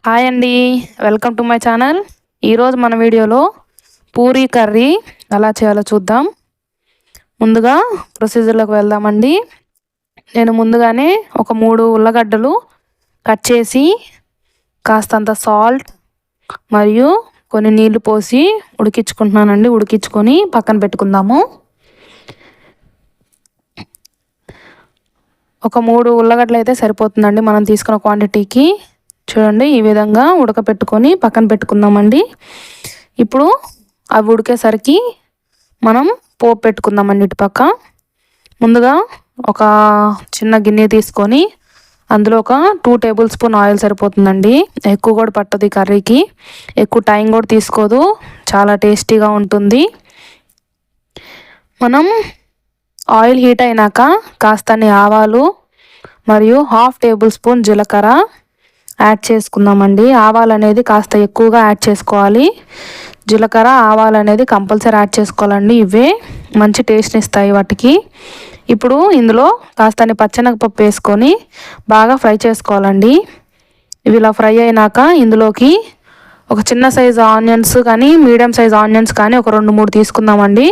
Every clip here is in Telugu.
హాయ్ అండి, వెల్కమ్ టు మై ఛానల్. ఈరోజు మన వీడియోలో పూరీ కర్రీ ఎలా చేయాలో చూద్దాం. ముందుగా ప్రొసీజర్లోకి వెళ్దామండి. నేను ముందుగానే ఒక 3 ఉల్లగడ్డలు కట్ చేసి కాస్తంత సాల్ట్ మరియు కొన్ని నీళ్లు పోసి ఉడికించుకుంటున్నానండి. ఉడికించుకొని పక్కన పెట్టుకుందాము. ఒక 3 ఉల్లగడ్డలు అయితే సరిపోతుందండి మనం తీసుకున్న క్వాంటిటీకి. చూడండి, ఈ విధంగా ఉడకపెట్టుకొని పక్కన పెట్టుకుందామండి. ఇప్పుడు అవి ఉడికేసరికి మనం పోపు పెట్టుకుందామండి. ఇటు పక్క ముందుగా ఒక చిన్న గిన్నె తీసుకొని అందులో ఒక 2 టేబుల్ స్పూన్ ఆయిల్ సరిపోతుందండి. ఎక్కువ కూడా పట్టదు ఈ కర్రీకి, ఎక్కువ టైం కూడా తీసుకోదు, చాలా టేస్టీగా ఉంటుంది. మనం ఆయిల్ హీట్ అయినాక కాస్తని ఆవాలు మరియు 1/2 టేబుల్ స్పూన్ జీలకర్ర యాడ్ చేసుకుందామండి. ఆవాలు అనేది కాస్త ఎక్కువగా యాడ్ చేసుకోవాలి. జీలకర్ర ఆవాలు అనేది కంపల్సరీ యాడ్ చేసుకోవాలండి. ఇవే మంచి టేస్ట్ని ఇస్తాయి వాటికి. ఇప్పుడు ఇందులో కాస్తని పచ్చెనగపప్పు వేసుకొని బాగా ఫ్రై చేసుకోవాలండి. ఇవి ఇలా ఫ్రై అయినాక ఇందులోకి ఒక చిన్న సైజు ఆనియన్స్ కానీ మీడియం సైజు ఆనియన్స్ కానీ ఒక 2-3 తీసుకుందామండి.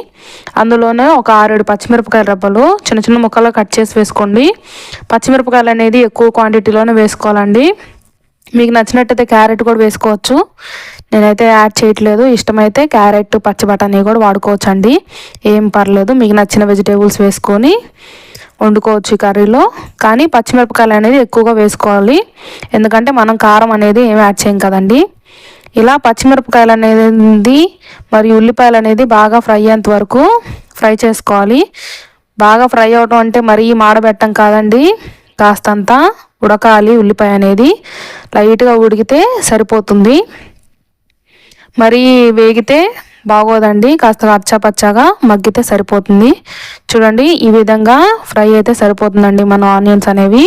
అందులోనే ఒక 6-7 పచ్చిమిరపకాయల రబ్బలు చిన్న చిన్న ముక్కలు కట్ చేసి వేసుకోండి. పచ్చిమిరపకాయలు అనేది ఎక్కువ క్వాంటిటీలోనే వేసుకోవాలండి. మీకు నచ్చినట్టయితే క్యారెట్ కూడా వేసుకోవచ్చు, నేనైతే యాడ్ చేయట్లేదు. ఇష్టమైతే క్యారెట్ పచ్చి బఠానీ కూడా వాడుకోవచ్చు అండి, ఏం పర్లేదు. మీకు నచ్చిన వెజిటేబుల్స్ వేసుకొని వండుకోవచ్చు ఈ కర్రీలో. కానీ పచ్చిమిరపకాయలు అనేది ఎక్కువగా వేసుకోవాలి, ఎందుకంటే మనం కారం అనేది ఏమి యాడ్ చేయం కదండి. ఇలా పచ్చిమిరపకాయలు అనేది మరియు ఉల్లిపాయలు అనేది బాగా ఫ్రై అయ్యేంత వరకు ఫ్రై చేసుకోవాలి. బాగా ఫ్రై అవడం అంటే మరీ మాడబెట్టం కాదండి, కాస్తంత ఉడకాలి. ఉల్లిపాయ అనేది లైట్గా ఉడికితే సరిపోతుంది, మరీ వేగితే బాగోదండి. కాస్త పచ్చగా మగ్గితే సరిపోతుంది. చూడండి, ఈ విధంగా ఫ్రై అయితే సరిపోతుందండి మన ఆనియన్స్ అనేవి.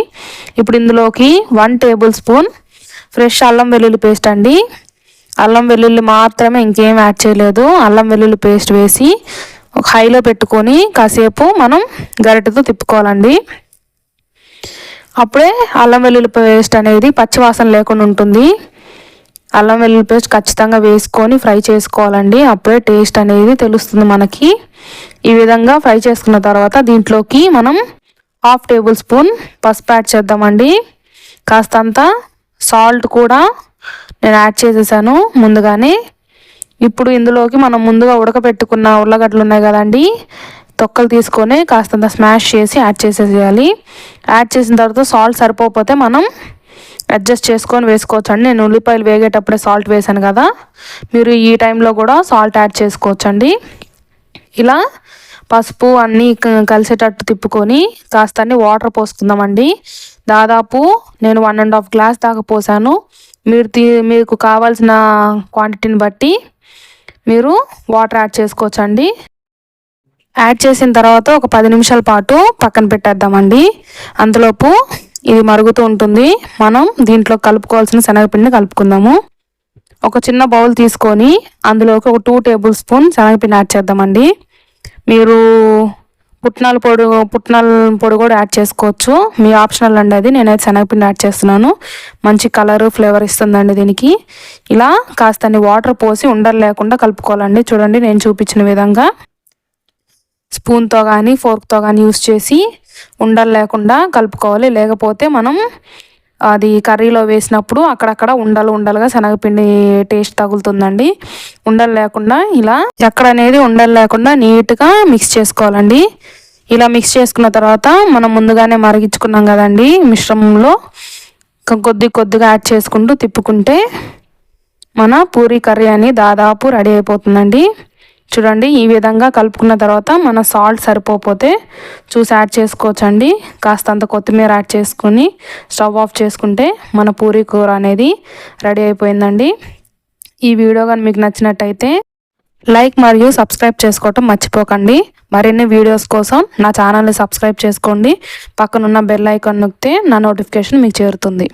ఇప్పుడు ఇందులోకి 1 టేబుల్ స్పూన్ ఫ్రెష్ అల్లం వెల్లుల్లి పేస్ట్ అండి. అల్లం వెల్లుల్లి మాత్రమే, ఇంకేం యాడ్ చేయలేదు. అల్లం వెల్లుల్లి పేస్ట్ వేసి ఒక హైలో పెట్టుకొని కాసేపు మనం గరిటెతో తిప్పుకోవాలండి. అప్పుడే అల్లం వెల్లుల్లి పేస్ట్ అనేది పచ్చివాసన లేకుండా ఉంటుంది. అల్లం వెల్లుల్లి పేస్ట్ ఖచ్చితంగా వేసుకొని ఫ్రై చేసుకోవాలండి, అప్పుడే టేస్ట్ అనేది తెలుస్తుంది మనకి. ఈ విధంగా ఫ్రై చేసుకున్న తర్వాత దీంట్లోకి మనం 1/2 టేబుల్ స్పూన్ పసుపు యాడ్ చేద్దామండి. కాస్తంత సాల్ట్ కూడా నేను యాడ్ చేసేసాను ముందుగానే. ఇప్పుడు ఇందులోకి మనం ముందుగా ఉడకపెట్టుకున్న ఉల్లగడ్డలు ఉన్నాయి కదండి, తొక్కలు తీసుకొని కాస్తంత స్మాష్ చేసి యాడ్ చేసేసేయాలి. యాడ్ చేసిన తర్వాత సాల్ట్ సరిపోకపోతే మనం అడ్జస్ట్ చేసుకొని వేసుకోవచ్చు అండి. నేను ఉల్లిపాయలు వేగేటప్పుడే సాల్ట్ వేసాను కదా, మీరు ఈ టైంలో కూడా సాల్ట్ యాడ్ చేసుకోవచ్చు అండి. ఇలా పసుపు అన్నీ కలిసేటట్టు తిప్పుకొని కాస్తని వాటర్ పోసుకుందామండి. దాదాపు నేను 1.5 గ్లాస్ దాకా పోసాను. మీకు కావాల్సిన క్వాంటిటీని బట్టి మీరు వాటర్ యాడ్ చేసుకోవచ్చు అండి. యాడ్ చేసిన తర్వాత ఒక 10 నిమిషాల పాటు పక్కన పెట్టేద్దామండి. అంతలోపు ఇది మరుగుతూ ఉంటుంది. మనం దీంట్లో కలుపుకోవాల్సిన శనగపిండిని కలుపుకుందాము. ఒక చిన్న బౌల్ తీసుకొని అందులోకి ఒక 2 టేబుల్ స్పూన్ శనగపిండి యాడ్ చేద్దామండి. మీరు పుట్నాల పొడి కూడా యాడ్ చేసుకోవచ్చు, మీ ఆప్షనల్ అండి అది. నేనైతే శనగపిండి యాడ్ చేస్తున్నాను, మంచి కలర్ ఫ్లేవర్ ఇస్తుందండి దీనికి. ఇలా కాస్తని వాటర్ పోసి ఉండలు లేకుండా కలుపుకోవాలండి. చూడండి, నేను చూపించిన విధంగా స్పూన్తో కానీ ఫోర్క్తో కానీ యూస్ చేసి ఉండలు లేకుండా కలుపుకోవాలి. లేకపోతే మనం అది కర్రీలో వేసినప్పుడు అక్కడక్కడ ఉండలుగా శనగపిండి టేస్ట్ తగులుతుందండి. ఉండలు లేకుండా ఇలా ఎక్కడనేది ఉండలు లేకుండా నీట్గా మిక్స్ చేసుకోవాలండి. ఇలా మిక్స్ చేసుకున్న తర్వాత మనం ముందుగానే మరిగించుకున్నాం కదండి మిశ్రమంలో, కొద్దిగా యాడ్ చేసుకుంటూ తిప్పుకుంటే మన పూరీ కర్రీ అని దాదాపు రెడీ అయిపోతుందండి. చూడండి, ఈ విధంగా కలుపుకున్న తర్వాత మన సాల్ట్ సరిపోతే చూసి యాడ్ చేసుకోవచ్చండి. కాస్తంత కొత్తిమీర యాడ్ చేసుకొని స్టవ్ ఆఫ్ చేసుకుంటే మన పూరీ కూర అనేది రెడీ అయిపోయిందండి. ఈ వీడియో కానీ మీకు నచ్చినట్టయితే లైక్ మరియు సబ్స్క్రైబ్ చేసుకోవటం మర్చిపోకండి. మరిన్ని వీడియోస్ కోసం నా ఛానల్ని సబ్స్క్రైబ్ చేసుకోండి. పక్కనున్న బెల్ ఐకాన్ నొక్కితే నా నోటిఫికేషన్ మీకు చేరుతుంది.